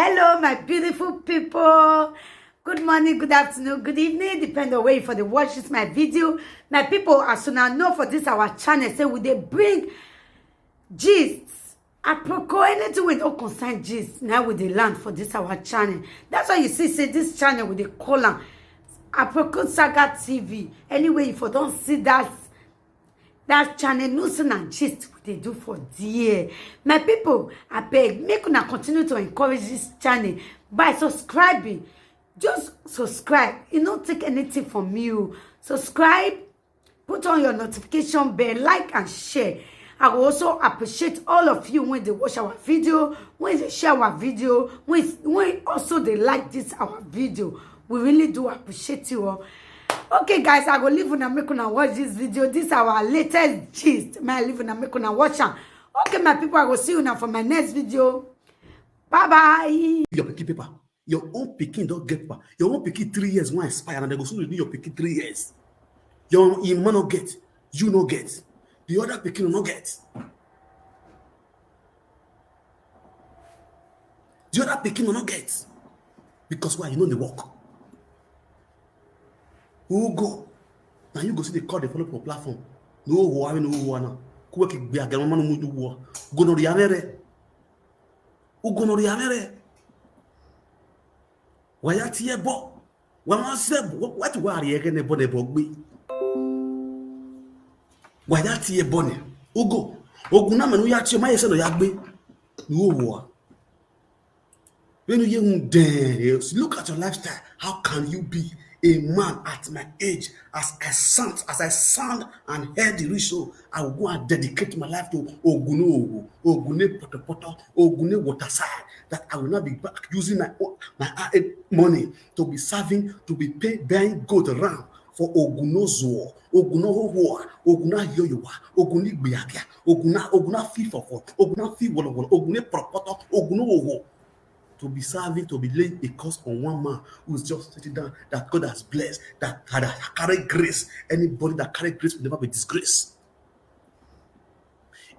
Hello, my beautiful people. Good morning, good afternoon, good evening, depending on where you for the watch this my video. My people, as soon as know for this our channel, say we they bring gists. Apropos anything with no concern gist. Now with the land for this our channel. That's why you see, say this channel with the column. Apropos Saga TV. Anyway, if you don't see that channel news and gist what they do for dear. My people, I beg, make una continue to encourage this channel by subscribing. Just subscribe. It don't take anything from you. Subscribe, put on your notification bell, like and share. I will also appreciate all of you when they watch our video, when they share our video, when also they like this our video. We really do appreciate you all. Okay, guys, I go leave una make una watch this video. This is our latest gist. May I leave una make una watch am. Okay, my people, I will see you now for my next video. Bye bye. Your picky paper. Your own picking don't get paper. Your own picking 3 years won't expire, and they go soon renew your picking 3 years. Your man not get, you no get. The other picking will not get. The other picking will not get. Because why? You know the work. Who go? Now you go see the call they follow for platform. No war, no war now. Who work be a girl man who do war? Go no riamere. Who go no riamere? Why at here bo? When I said what worry again a bonnet bogby? Why that here bonnet? Who go? Ogunaman we at your my son or yagbe? No war. When you young days, look at your lifestyle. How can you be a man at my age? As I sound and heard the ratio, I will go and dedicate my life to Ogune Poto, Ogune Waterside. That I will not be back using my money to be serving, to be paid, buying gold around for Ogunozo, Ogunohoa, Oguna Yoyowa, Oguni Biakia, Oguna Fifo, Oguna Fiwolo, Ogune Propoto, Oguno. To be serving, to be laying a curse on one man who's just sitting down, that God has blessed, that carry grace. Anybody that carry grace will never be disgraced.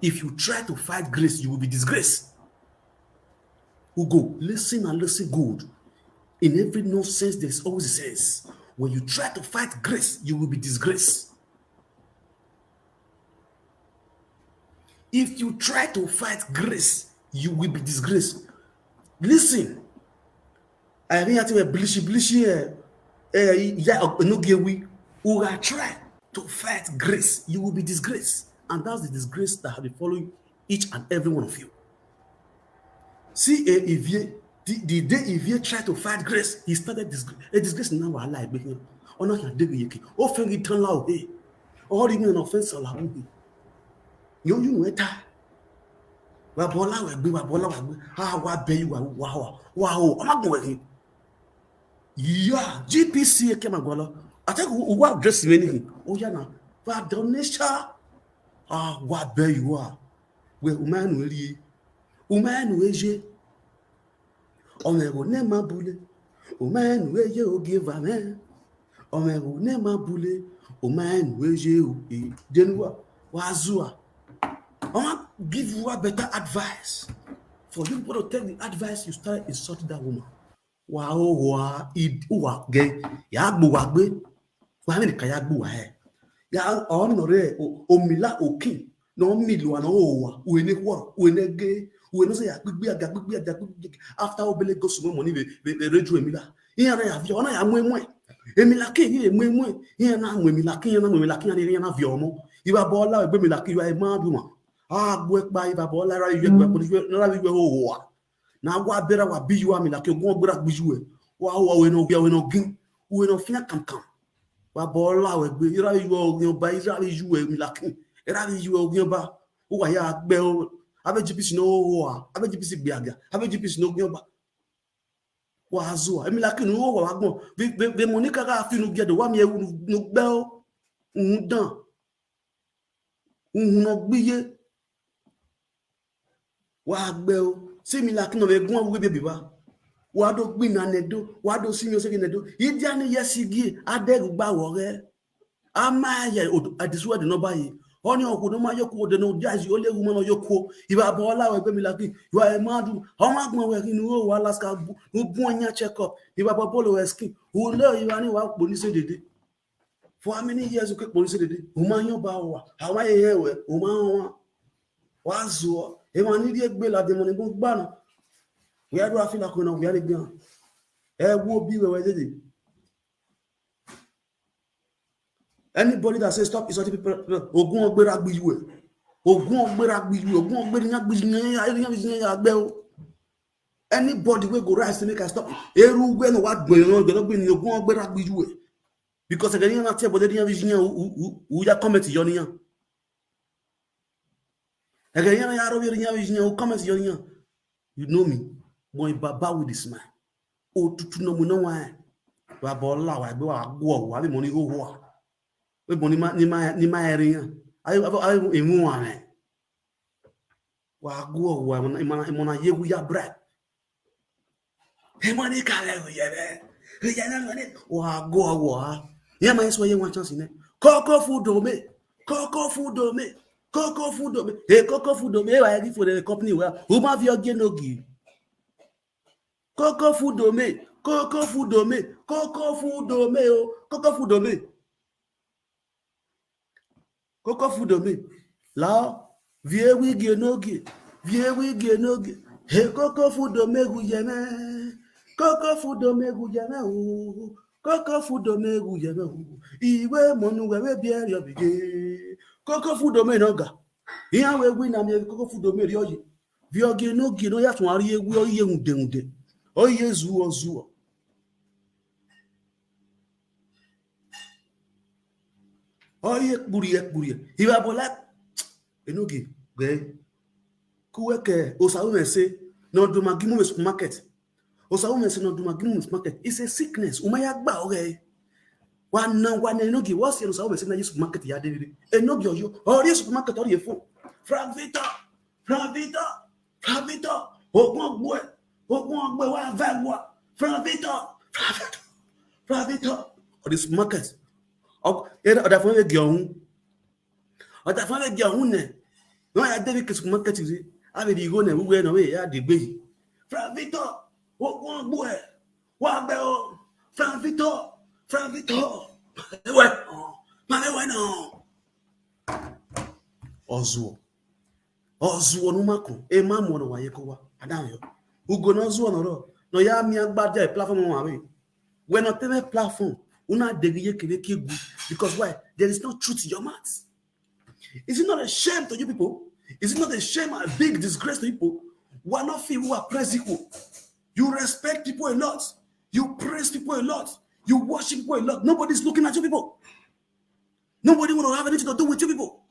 If you try to fight grace, you will be disgraced. Who go? Listen and listen good. In every nonsense, there's always a sense. When you try to fight grace, you will be disgraced. If you try to fight grace, you will be disgraced. Listen, I think that we're blishy enogie who will try to fight grace, you will be disgraced. And that's the disgrace that will be following each and every one of you. See, the day Evie tried to fight grace, he started disgrace now our life. Oh, no, you're doing it. Oh, fang it turn loud. Hey, or even an offense. You know, Wabola we wa be you wow I'm not going. Yeah, GPC came agwalo. I think who dress many. Oh yeah na. Wa donisha. Wa be you are. We umanweje. Omego nema bule. Umanweje o give amen. Omego nema bule. Umanweje o denwa wazua. I want to give you a better advice. For you to take the advice, you start insulting that woman. Wow, gay. Ya buwagbe. Wahani kayagbu wahe. Ya onore omila okin. No milu ano owa. Uene war. Uene gay. Uene say agbi. After obele go sumo money be reju emila. Iya na ya vio. Ona ya mwe. Emila ke ye mwe. Iya na emila ke ya na vio mo. Iba bola egbe emila ke ya ma bi mo. Work by Babola, you now what better what be you? I mean, like you go back with you. Wow, we no ging, we no fear come. Babola, we you by Israel, you like you will ba. Oh, I have bell. I bet you no, I bet you biaga. I bet you no gilba. Wazo, I mean, like you know, the Monica got to get the 1 year no bell. Done. No be. Wa gbeo similar kin we gun we baby ba wa do gbin na nedo wa do simi o se nedo idi ani yesigi aderu gba wo re ama ye adisuwa de no bayi Oni okuno ma yoku de no jazz ole woman no yoku iba bola we gbe mi like you are a madu how ma gbon we kinu o wa laska bu anya check up iba bolo we skin o le you ani wa police dede for how many years o police dede o ma yan ba wa àwọn ye we o ma wa zo e ma ni die gbe la de mo ni bo gba na we do afila ko na we are gbe e wo bi we dede. Anybody that says stop insulting people, ogun ogbera gbiwe, ogun ogberi nya gbiwe. Anybody wey go rise to make I stop, eru gbe no wa gbe ni ogun ogbera gbiwe. Because again na tie body nya vision u ya comment yo ni yan. Again ya ro nya vision u comment yo ni yan. You know me, mo baba with this man. O tutu no mo no wa. Wa bola wa gbe wa go wa bi mo ni ho ho. We boni ni ma area ayo emu ane wa go wa imona yegu ya bread emani kale we ya na ngane wa go wa ya ma yeso ye wan chance ne koko food o me e koko food o me wa give for the company we who ma fi oge no gi koko food o me Koko fudome la vie wigi enogie he koko fudome gujeme o iwe monu we biere obige koko fudome noga iya we wi na me koko fudome ri oye vie ogie enogie no ya tun ari ewu oye hunde oye zuo oye kpurie iba bola enogie gbe kuweke osawumese no do magimu supermarket it's a sickness umaya gba ore wana enogie what's your osawumese na supermarket ya dede enogie oyo ori supermarket ori efo Fravita ogun ogbe wa vagwa Fravita ori supermarket oda fun le gi ohun ne no ya David ke supermarket ri abi di go na we na we ya de gbe yi Fravito ogun ogbo e wa gbe o Fravito we ma le we no ozuo no mako e ma mo no wa ye ko wa adan yo ugo no zuo no ro no ya mi agbaja platform wa we when not a platform una degiye kele kegu because why there is no truth in your mouth. Is it not a shame to you people? Is it not a shame and a big disgrace to people who are not people who are praise equal? You respect people a lot. You praise people a lot. You worship people a lot. Nobody's looking at you people. Nobody want to have anything to do with you people.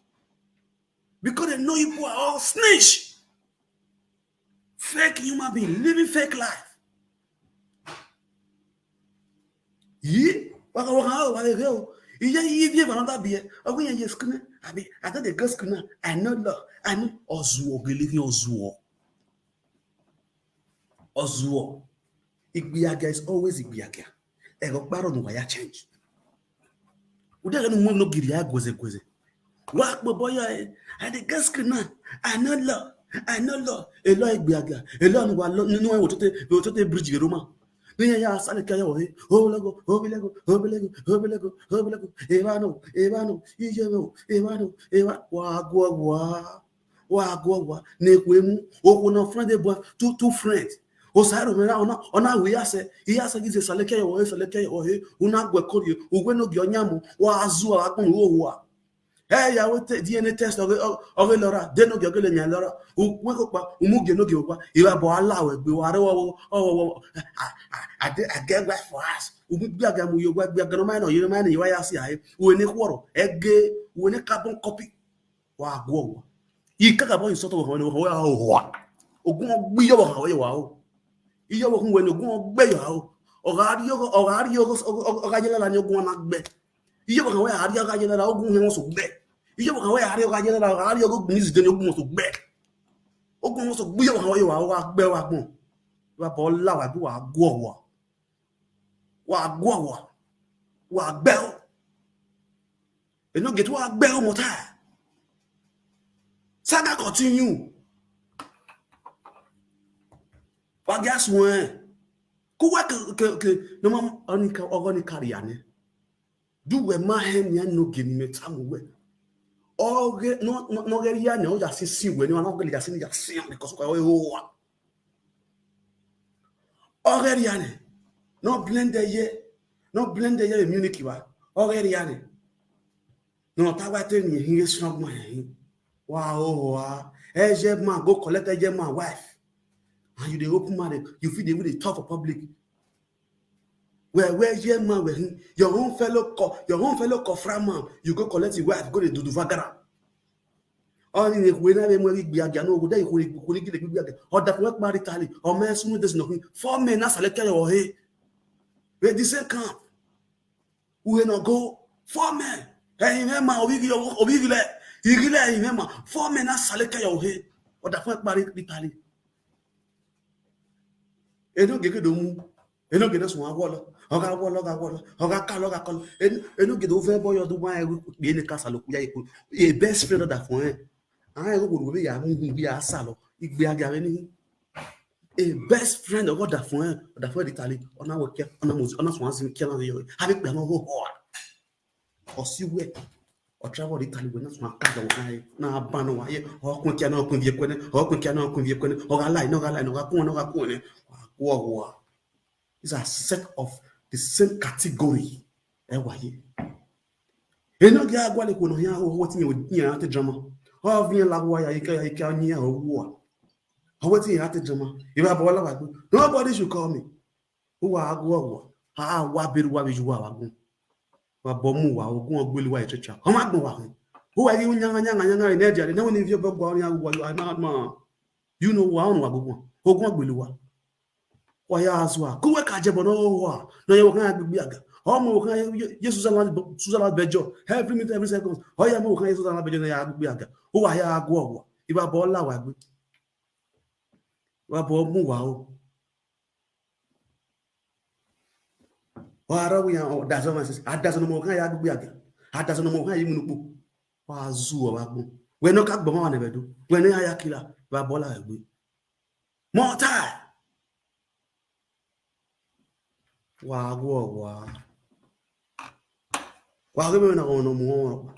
Because they know you people are all snitch. Fake human being, living fake life. Yeah. I thought the girls could I know love. I know Ozuo. Igbiaga is always Igbiaga. Ego baro no waya change. Uda no move no giria goze. Work boy and the girls could I know love. Elo Igbiaga. Elo no wa no wote bridge Roma. Ya sale kaya ohe obelego evano ijemo evano wagwa nekwemu okuna friend boy two friends osaro mera ona we yase gize sale kaya ohe una gwe kori ogwe no gi onyamu wa azu akun owa ya wote DNA test oge lora de no gi oge le nya lora we ko pa umuge no gi owa iwa bo alawe gbe wa re wo I get right for us. We be a gamu you work be a gromano, you man, you are see. We ne quarrel, egg, we ne carbon copy. Wow, go. You can't about sort of what? Ogun be your how you are. You when you go be your or radio or Gajala and you go on bed. You know where Adia Gajala Ogun wants to bed. You know where Adia Gajala go needs the Ogun to bed. Ogun wants to be how you are, bear a boom. You are all loud, I do a go. Wa bell. You know get wa bell mota. Saga continue. Pas gars soin. Quoi que non on carrière. Do we ma hem ya no gini metamu we. Oge no get ya no just see we no no get just see because we oh. Oge ya ne. No blend ye Munich wa. Oge ya ne. No ta wa te ni hin strong man. Wow. Eje man go collect eje man wife. And you dey open mouth, you feel they talk for public. Where your man where your own fellow kofra man, you go collect your wife, go to do vagara. All in the way na we be aga no go there you go get the aga. Or that work maritally, or man smooth this nothing. 4 men na select your hey. We the same camp. We no go 4 men. Hey man obi le. Igile him man. 4 men na select your hey. Or that work maritally. Eno gege do mu eno gege so awolo oga kalo eno gege o fe boyo do wan e ni kasa lo kuya iku e best friend that for an go go be ya mu bi asalo igbe agare ni a best friend of that for Italy ona wo ke ona so ansin ke na yo ha be pe no ho o si we o travel Italy we na so aka do na ba no wa ye o kun ke na kun vie kwene o ga lie no ga kun Wow. These are set of the same category. Why? You know, yeah, what you know here, what you at the drama. How have you like why you can hear or war? How what you at the drama? If I ball about nobody should call me. Who are go? What be what you are? What bomu or go on bully white church? How much more? Who are you young in Nigeria? No one if you're going I'm not man. You know one wagon. Who go bully Waya azwa kuwe kajebo no wa no ye wokan agbiaga o mo wokan Jesus Suzala bejo every second o ya mo wokan Jesus Suzala bejo na ya agbiaga o wa ya agwo owo iba bo la wa gbe wa bo mu wa o wa ra wi ya o da so ma sis adaso no mo wokan ya agbiaga adaso no mo wokan yi munupo wa zu o wa gbo we no ka gbo ma wa na bedo we no ya kila wa bo la gbe more time wa gbe na ono mo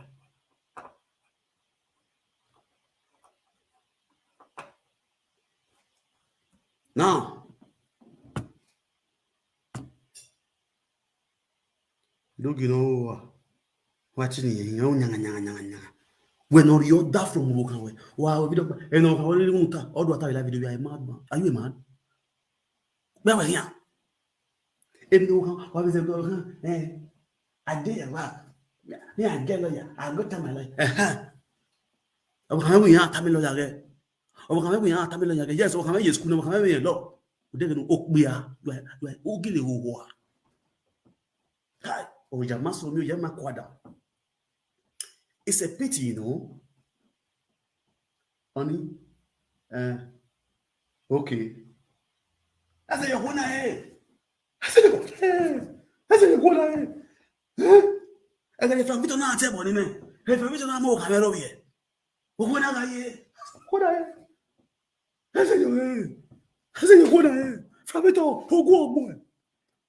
now look you know watching you nyanga when or you da from wo kan we wa video e no kan we mu ta odo ata live video I mad man are you mad be wa here e no kan wa be say go I did wa me I get lawyer I go tell my lawyer o kan we yan ta me lawyer ge o kan we yan ta me lawyer ge yes o kan we school no kan we law o de no o pe a o gile wo wa kai o ja maso mi o ya makwada. It's a pity, you know. Honey, okay. I said, you're going ahead. I said, you're going ahead. I said, you're going ahead. I said, if I'm going to tell you, man, if I'm going to more camera over here, we're going to ahead. Go ahead. I said, you're ahead. I said, you're going ahead. From it all, who go, boy.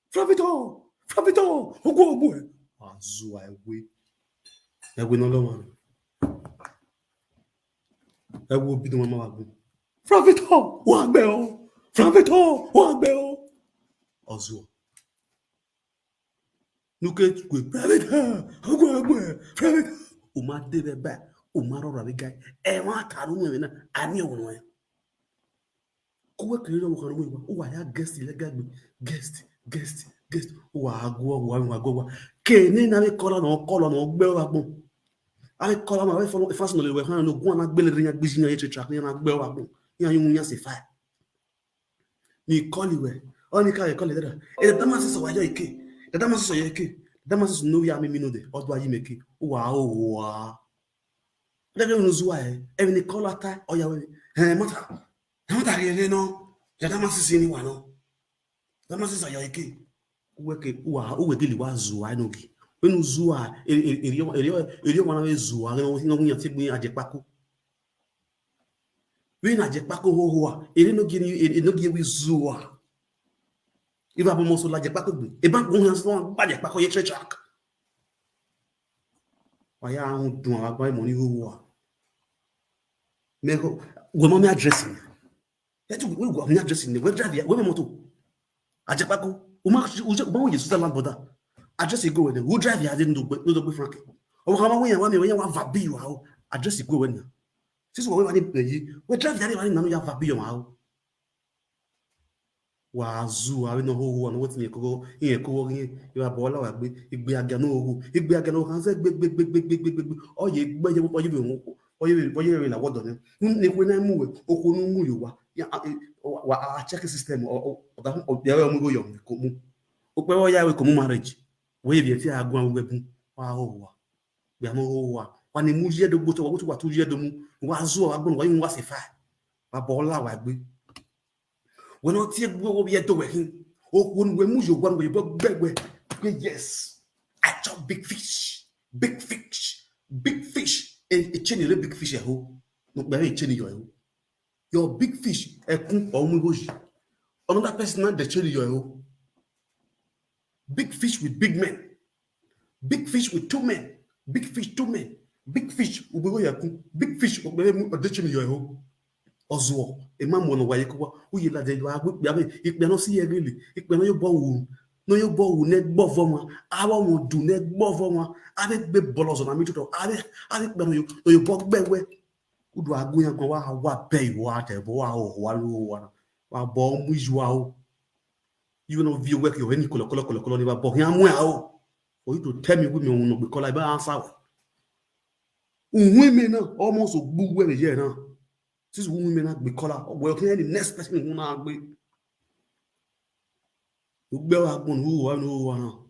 From it all, who go, boy. Azu, I wait. I will no longer. I will be the one more. From it all, one bell. From it all, one bell. Azu. Look at we private. How go away? Private. Uma debe ba. Uma rora bi guy. E wa taru mu na ani wonu ya. Ko kire no ko no wa ya guest illegal guest. Wa agwo. Ke ni na be call no gbe wa gbon. I call my wife for fast no le we han no go na gbe le rin agbi yan e track ni na gbe wa gbon. Yan yun yan se fa. Ni call we. Oni ka e call le da. E da ma se so wa yo ike. Da ma se so yo ike. Da ma se so no ya me no de. Odo ayi meke. Wa. Da be no zuwa e. E ni call ata o ya we. Mata. Mata re no. Da ma se si ni wa no. Da ma se so yo ike. Uweke uwegili wa zuwa enogie. When zuwa eri wana we zuwa no nya ti gbin ajepako. We na jekpako ho. Ere no give we zua. If I almost like jekpako, e bank go hands on ba jekpako ye chak. Why I don't do my money ho. Me go me addressing. We go me addressing. We drive here. We me moto. Ajekpako. Uma we use land border. Address go when who drive here didn't do Frank. Oh, how we want vabi you address go when. This is what we want to we drive here we ya vabi you Wazoo, I know who and what's in your co you are bola wa igbe aga no hands big or you na what on when I move okunu mu you wa check system or the other go young komu okwe ya we komu marriage we be ti agun awegbu wa ho we am ho wa ni mu je do gboto wa tu je do mu wa zo agun wa yin wa se fa wa bola wa gbe when not take go be doing when we move your one way but yes I chop big fish a chain big fish no very chain your big fish a kun or another person not the chain your big fish with big men, big fish with 2 men, big fish 2 men, big fish big fish the chain your Ozo, a man won away. Who you like? If they don't see a really, if we know your bow, no your bow, net bovoma, I won't do net bovoma, I think be bolos on a meter. I think you know your bog bedway. Who do I go and go out? What pay water, wow, while bomb with wow. You know, view work your any color, but him well. For you to tell me women will not be called by answer. Women almost a boo way here now. This woman not be color. Well, the next person who not be. You better who I know.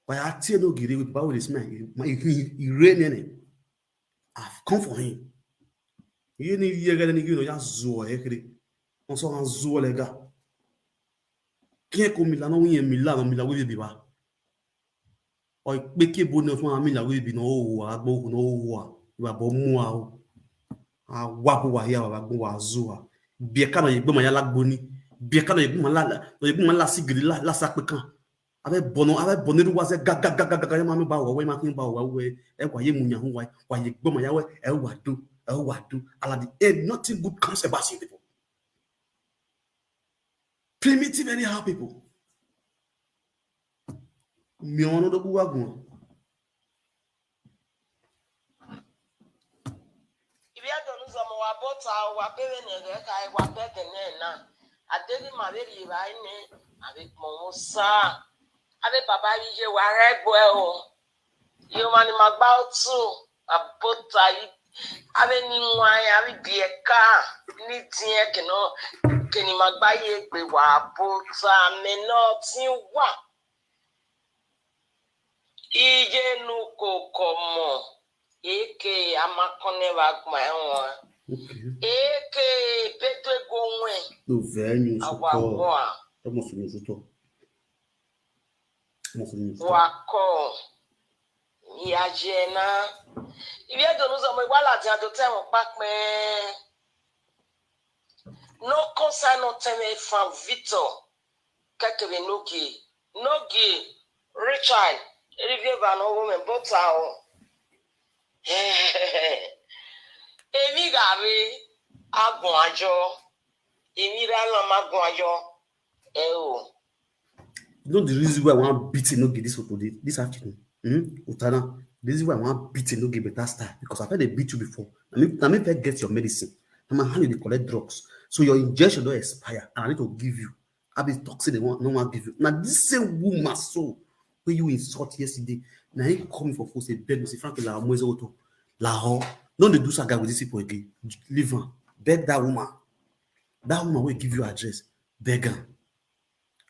But I tell no giddy with power this man. He ran in it. I've come for him. You need to get any you know just zoe. On so on zoe lega. Can't come Milano in Milan will be ba. Or make a bonus one Mila will be no. I go no. You are bomb. Wabu wa ya wa zua bieka na yegbe maya lagboni bieka na yegbe mala sigiri la sapekan abe bono ru wa se gaga ya ma mi ba wo we ma kin ba wo we e kwa ye munya hu wa yegbe maya we e wa do ala the end nothing good comes about you people primitive anyhow people mi ono do buwa gun wa bebe nege kai wa bebe na adeli ma be ri ba ni abi mo sa abi baba yije wa regbo e o yo mani magba otu abota yi abi ni nwa ya abi bieka ni tie keni magba ye pe wa bota me no ti wa ije nu kokomo eke amakone wa gma enwa eke petwe gongwe no venue awa wako ya jena ibi edo nuzo mo wala ti ado te won pape no concern no teme from Victor kakebe nogi Richard riviera no woman botao Emi gari agun ajo. Emi ra lo magun ajo. You know the reason why I want beating no get this today, this afternoon. Utana, the reason why I want beating no get better style because I've had they beat you before. I mean, get your medicine. I'm hand you the collect drugs. So your injection don't expire. And I need to give you. I've been toxic, they no one give you. Now this same woman so where you insult yesterday. Now he coming for force, say beg me, say frankly, la moise auto. La don't they do saga with these people again? Leave her. Beg that woman. That woman will give you address. Beg her.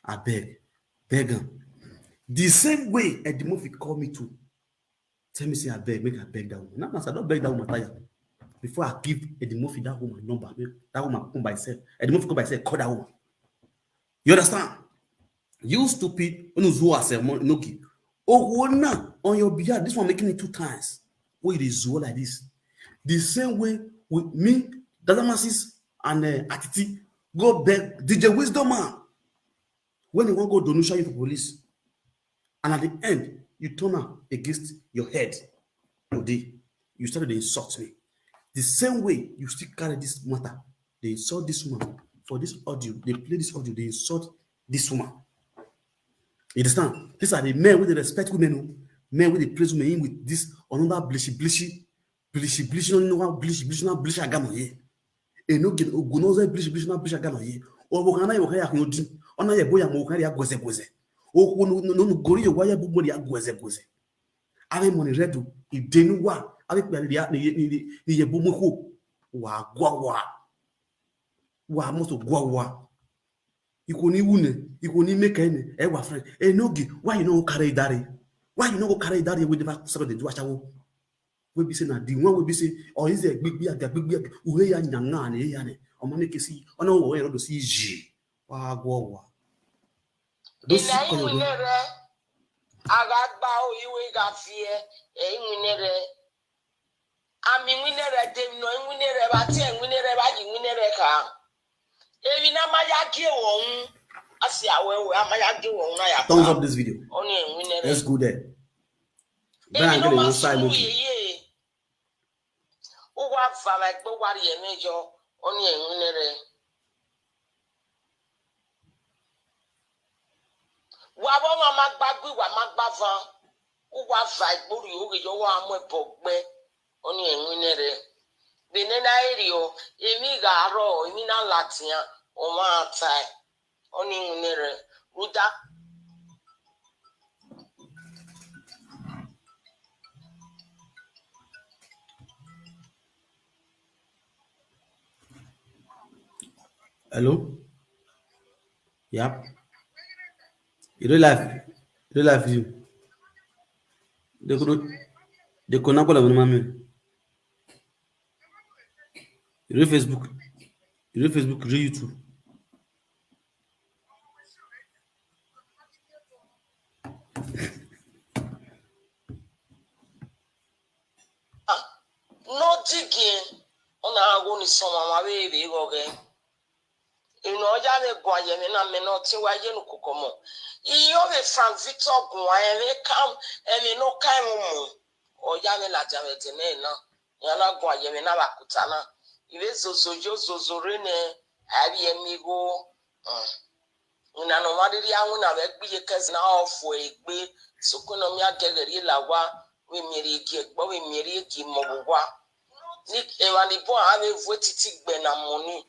I beg. Beg her. The same way Eddie Murphy called me to tell me, say, I beg, make I beg that woman. Now, I don't beg that woman tired. Before I give Eddie Murphy that woman number, that woman come by herself. Eddie Murphy come by herself, call that woman. You understand? You stupid, enogie. Oh, now on your behalf, this one making it 2 times. Why it is like this? The same way with me, Dazamasis, and Atiti go beg DJ Wisdom man when they want to go donation you for police, and at the end you turn up against your head. Today you started to insult me. The same way you still carry this matter, they insult this woman for this audio. They play this audio. They insult this woman. You understand? These are the men with the respect women, men with the praise women with this another blishy, no know bleach agama here. E no get ogunoze bleach agama here. O bokana yo kaya kunodi. Ona ye boya mo kaya ya gweze. O no gori yo waya bu mo ya gweze. Ave money redo idenu wa ave pe ya ni ye bu mo ko wa gwa wa mo so gwa. You can even make any friend. Enogie, why you no carry daddy? Why you no go carry daddy with the second the duachawo? We be say na the one we be say, or is it big uhe ya nyanga ne ya ne. O ma make see, o no wo do see ji. Wa gwo. Do see ko yo. Agagba o iwe ga fie e nwinere. Ami nwinere dem no nwinere ba ti nwinere ba ji nwinere ka. Evi na mayage won asi awewe amayage won na ya. Thumbs up this video. Oni nwinere. Let's go there. Brian get one side look. Uwa fa ma gbo wari e mejo oni nwinere. Wa bo ma magbagbe wa magbavan. Uwa fa igbori oge jo wa amu ebogbe oni nwinere. Benena erio emi ga aro emi na latia o ma tai oni nwinere ruda. Hello? Yep. You don't laugh you. They could not call them mammy. You read Facebook, you read YouTube. No digging on our own is someone my baby again. You know, Yame Guayamina may not see why you could come on. You have a Frank Victor Guayame come and you know Kaimo or Yame la Jametina, Yana Guayamina Bakutana. If it's so Zorine, Abby amigo. Unano Madri Amuna, be a cousin now for a big Sukunomia Gallery Lawa, we marry but we marry Mowa. Nick Evanipo have voted Bena money.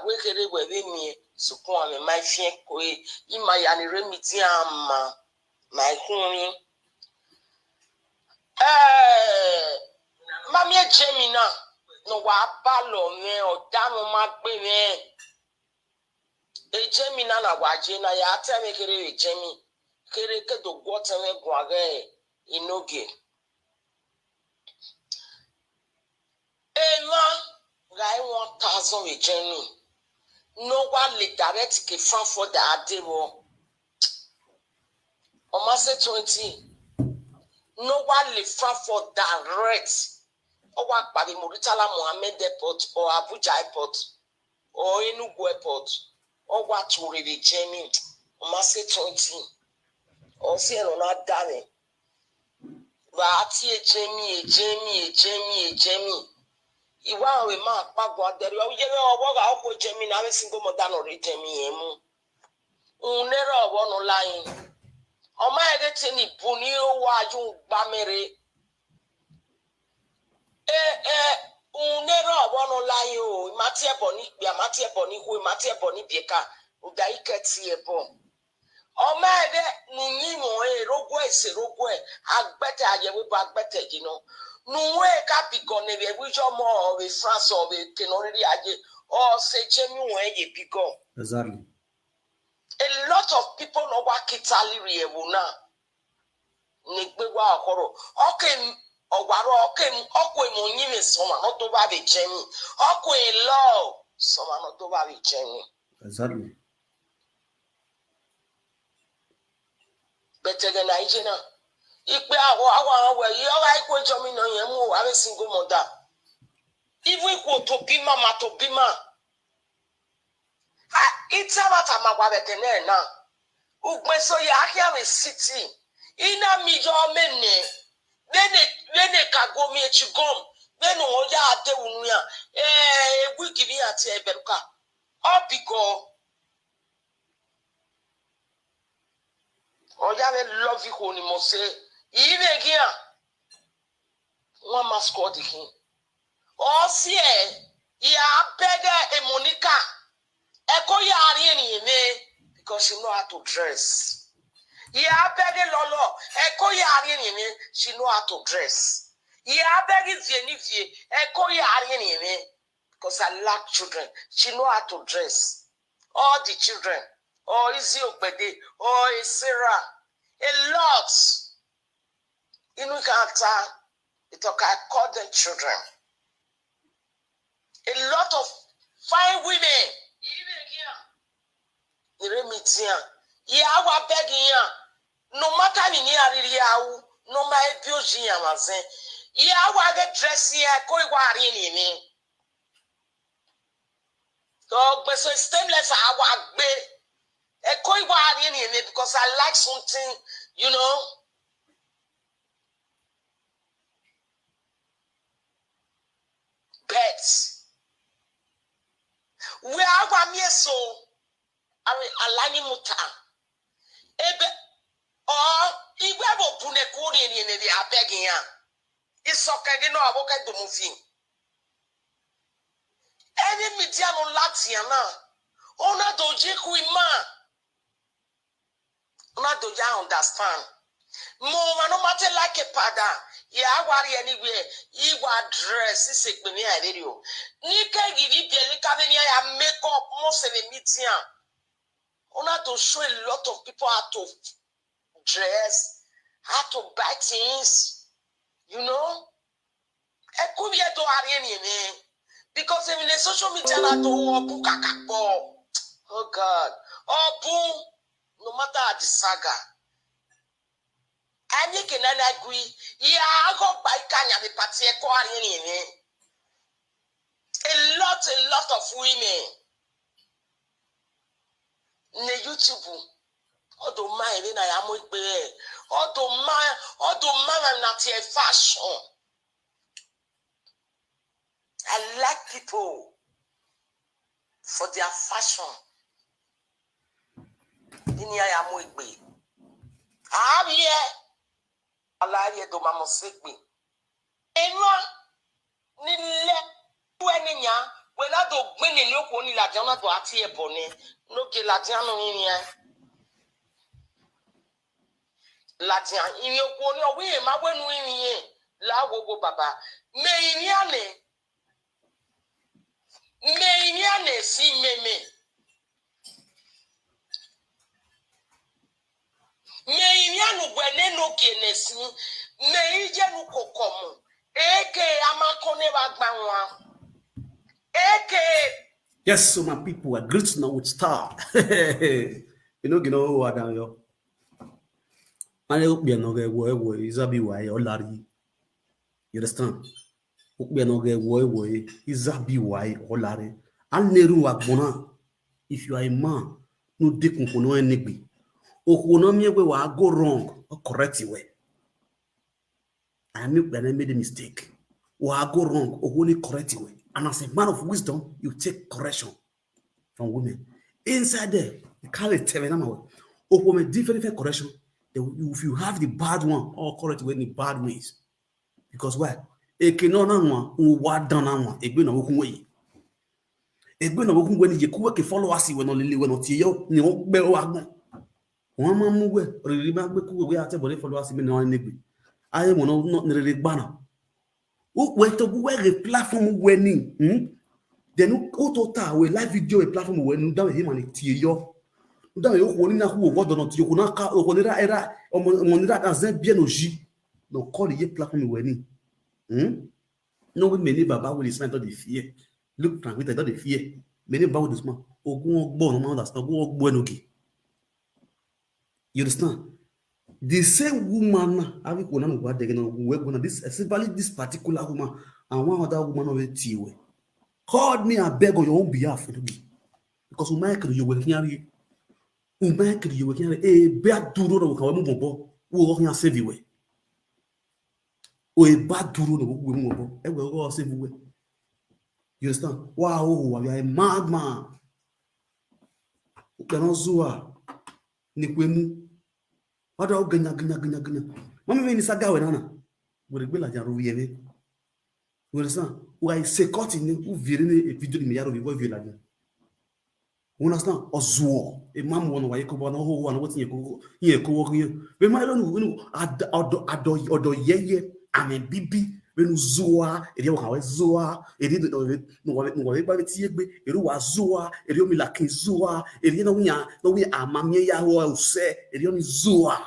We could with me, Sukon, my fiancé, in my aniremitiam, my honey. Mamma Gemina, no wa balo me or damo magbe. A Gemina na wajina ya tell me, Jemmy, Kereke do water me guage, enogie. Guy 1,000 with Jenny. No one lit direct ke front for the adebo. Almost 20. No one lit front for direct. Or what by the Muritala Mohammed Airport or Abuja Airport or Enugu Airport or what to read Jenny. Almost 20. Or see not darling. But Jamie. Iwa we ma pagwa deri o ye owo ga opo jemi na we single mother no retemi emu unere owo no line o ma ede tini buni o wa ju gba mere unere owo no line o mati ebo ni bia mati ebo ni hu mati ebo ni bieka uda iketi ebo o ma ede nunyi mo rogwe ese rogwe agbete ayewe bo agbete jino Nuwe kapiko ne be wijo mo we France or we tenori aje or say genuine ye pico. Exactly. A lot of people know what Kitali Riewuna. Nikbewa horo. Okay, or waro okay, okwe monime soma not over the chemi. Okay, law soma not over the chemi. Exactly. Better than Nigeria. Ikpe awo where you like when Jomino Yamu, I'm a single mother. Even ko to bima ma to bima. It's about a magwabekene na. Ugmeso ya akia me city. Ina mi jo mene. Lene kagomi echigom. Lene oya ade unuya. Wiki bi ati eberuka. Obigo. Oya we love you honi mose. Ibe gia. One mascot him. Osie. Ya bega e Monica. Eko ya arieni me. Because she know how to dress. Ya begi lolo, eko ya arieni, she know how to dress. Ya begi zienivie, eko ya arieni, because I lack children. She know how to dress. All the children, or Izzy Ogbede, or Sarah, a lot. Inukata, it okay, I call them children. A lot of fine women. Yawa begging ya. No matter ni ariri yawu, no my beauty yamazen. Yawa get dress ya koi wari ni me. Dog, but so stainless awa be. E koi wari ni me because I like something, you know. Pets. We are me so. Alani muta. Ebe igwebo pune kuri ni ne dia begging ya. Isoka gi no aboka domufi. Any media no latiana. Ona doje kuima. Ona doja understand. Mo no matter like a pada. Ya wari anywhere. Iwa dress is a me video. Nika give bieli kabeni ya make up most of the media. Ona to show a lot of people how to dress, how to buy things, you know. It could be a to arieni, because in the social media na to obu kakakbo. Oh God, obu no matter the saga. Any can agree. Yeah, I go buy kanya the party ko arieni. A lot of women. Ne YouTube. Odo man na ya mo gbe odo man na tie fashion. I like people for their fashion. Ini ya mo gbe ye ala ye do mamo sekpe enwa ni le weni nya we na do gbe ni loko ni la jana do ati e boni no ke la jana ni yan Latian, in your corner, we ma when we la wogo baba. Meyane si meme. Meyanu wene no kenesi. Meyanu kokomu. Eke amakone bagbanwa. Eke. Yes, so my people are great now with star. You know who are down here. I hope you know where is a be why or larry. You understand? Hope you know where is a be why or larry. I'll neru akbona. If you are a man, no dick no enigby. Okonomi where I go wrong or correct you way. I make when I made a mistake. Or I go wrong or only correct you way. And as a man of wisdom, you take correction from women. Inside there, you carry tevenama. Or different correction. If you have the bad one, or correct in the bad ways. Because why? A cannot what done one, a good way. A good when you could follow us when only when not you know, Bell. One man move, or remember we are able to follow us in our neighbor. I am not really banner. Who went to wear a platform winning? Then who total we live video a platform when down him and it yo. Dans le haut, on a où tu connais qu'à on era on ira dans un bien enogie. Donc quand il y a plateforme weni. Non oui mais baba will is de fier. Look tranquille dans de fier. Mais ne pas doucement. Au bon moment d'instant au bon enogie. You understand? The same woman avec on a no what they know we going this especially this particular woman and one other woman of it called me and beg on your own behalf for me. Because you were here. You were here. A bad duro no can move on. Who walking and save you. Or a bad duro no will move on. And we'll all save you. You understand? Wow, you are a madman. You cannot zua. Nikwemu. What are ganya. Mama when is a guy nana. Would it be like a ruby? You understand? Why say cutting who viewing a video in the yard of the like that? You understand? Or zoo, a man one why you come on who one what's in your co here. When my own ado ye, I'm a bibi. When zoa, a deal how zoa, a didn't know it, no one tea, a zoa, a real milaki zoa, a you know we are, no we are mamma who say, a real zoa.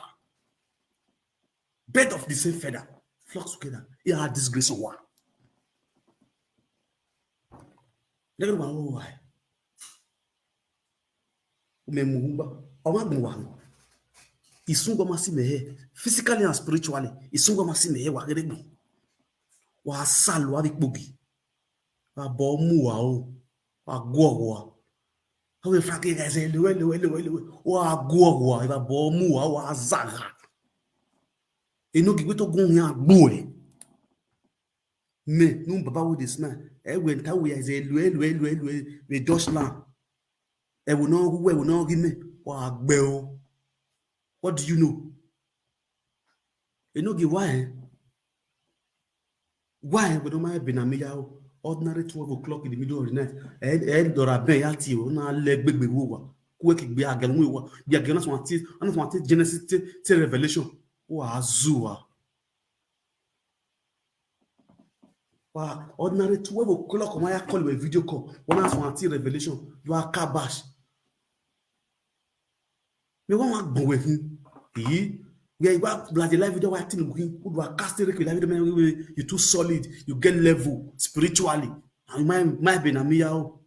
Bed of the same feather, flocks together. You are disgrace of one. Look at my why. Umenmwan, Umenmwan. Isungo masimehe, physically and spiritually. Isungo masimehe wa geregu. Wa salu wa bikbugi. Wa bomu wa o. Wa guogwa. Hawe frake guys lewe. Wa guogwa. Wa bomu wa zaga. Enogie we to gun ya gboe. Me no baba with this man. E we nta we is lewe we Josh land. E will not give me. Wa gbe o. What do you know? Enogie why? Why we don't mind being a ordinary 12 o'clock in the middle of the night? And Dora Ben Yati, na leg big wowa. Quick be a galwa. Be a ganas want Genesis to Revelation. Wa zua. Wa ordinary 12 o'clock. Why I call you a video call? One as want Revelation. You are kabash. Me want go with him. We are bloody live video acting who are casting live video. You too solid, you get level spiritually. And might be na miao.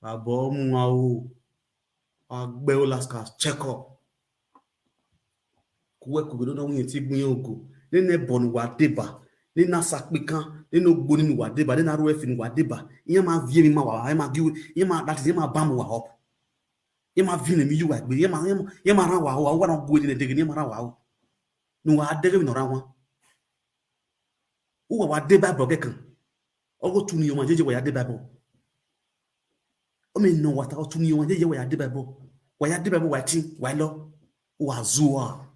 Abomu Beolaskas check up. Kuwe don't know when you take me ogo. Then ne bon wadeba. Then na sakpikan. Then no bonin wadeba. Then na roef in wadeba. Yema vie ma wa. Yema give. Yema that is yema bamu wa up. Yema vine mi yuwa. Yema ra wa. Wa na go in the dig. Yema ra wa. No wa dege no ra wa. Uwa wa deba brogekan. Ogo tu ni yoma jeje wa ya deba bo. Ome no wata o tu ni yoma jeje wa ya deba bo. Wa ya deba bo wa tin wa lo. Wa zuwa.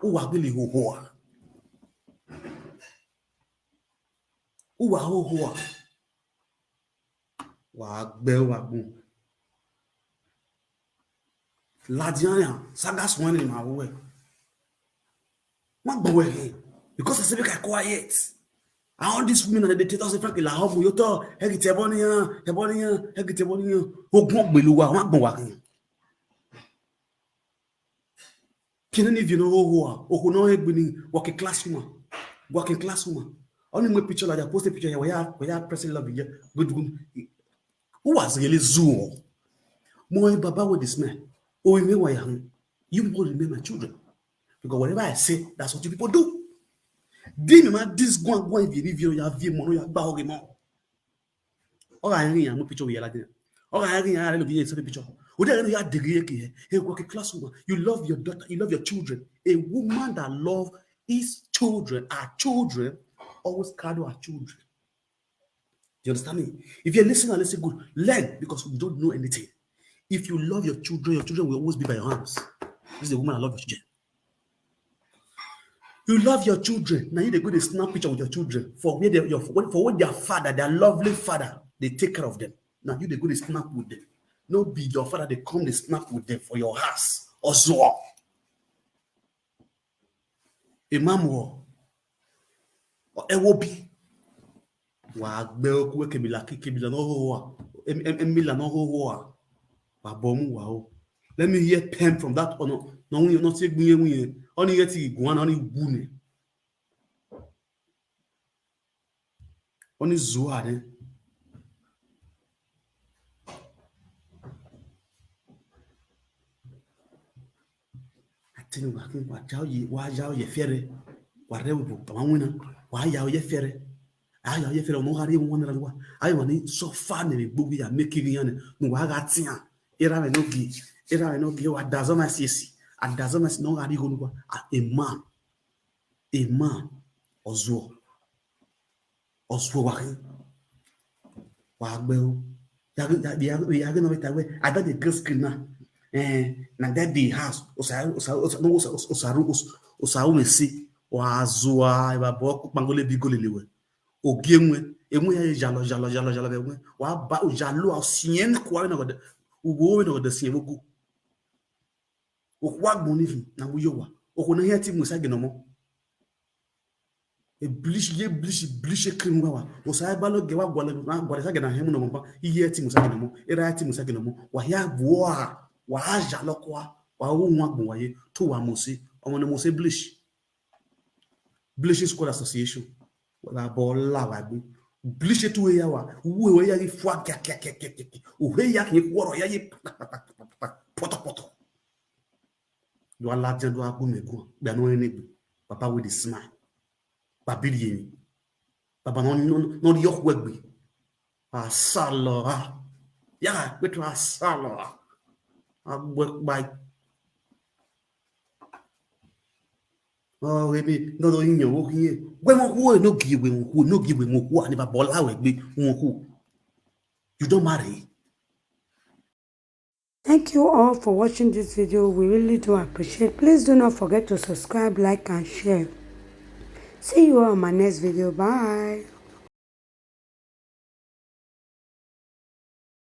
Uwa gili hohoa. Uwa hohoa. Wa gbe wa gun. Ladianya sagas one in my way. What boy? Because I say make I quiet. I all these women and the dictators say frankly la hope you to hegitebonia. Ogun gbeluwa wa gbon wa kan. Kini if you know who no egbini working class woman. Only my picture like I post a picture here where pressing love here. Good. Who was really zoo? More baba with this man. Oh, you will remain my children. Because whatever I say, that's what you people do. Dime ma this go if you leave your vie mono ya ba oge mo. O ga rin yan mo picture we like that. O ga rin yan lo bi say picture. O de rin ya degree ke he work class woman. You love your daughter, you love your children. A woman that love his children, our children always carry our children. Do you understand me? If you're listening and listen good, learn because we don't know anything. If you love your children will always be by your arms. This is a woman that love your children. You love your children. Now you they go to snap picture with your children for where for what their father, their lovely father, they take care of them. Now you they go to snap with them. No be your father, they come they snap with them for your house or so. A mamwo or ewobi. Wa gbe oku kebila kebila no ho emila no ho abomu wa o. Let me hear pen from that or no we not say gbe only get iguana only wune. Only zua de. I tell you what jao ye fere. wa rewo pa wina wa ya o ye fere aya o ye fere no ga ri won ra wa ayo ni so fa ne gbogbo ya making yan no wa ga tian era me no gi wa dazo ma siesi adazo ma no ga ri go no a man ozo wa gbe o ya no beta we ada de girl screen na that the house osa mesi wa azua ba bo pangole bigole lewe ogienwe enwe ya jalo be we wa ba o jalo o sien kwa na go ugo we no de sien bogu o kwa gboni na wo yo wa o ko na here ti musa genomo e blish cream wa o sa ba lo ge wa gwale sa gena hemu no mo iye ti musa genomo era ti musa genomo wa ya boa wa jalo kwa wa wo nwa gbon waye to wa mose omo no mose blish squad association la bola wa gbe blish to ya wa wo ya yi fwa keke o he ya ki woro ya yi poto do ala je do agu megun gba no ni gbe papa with the smile babili yeni baba no yo kwegbe asalo ya betu asalo agbe bai oh baby no yin wo kiye we mo ku no giwe mo ku ani baba ola we gbe won ku you don't marry. Thank you all for watching this video. We really do appreciate. Please do not forget to subscribe, like and share. See you all on my next video. Bye.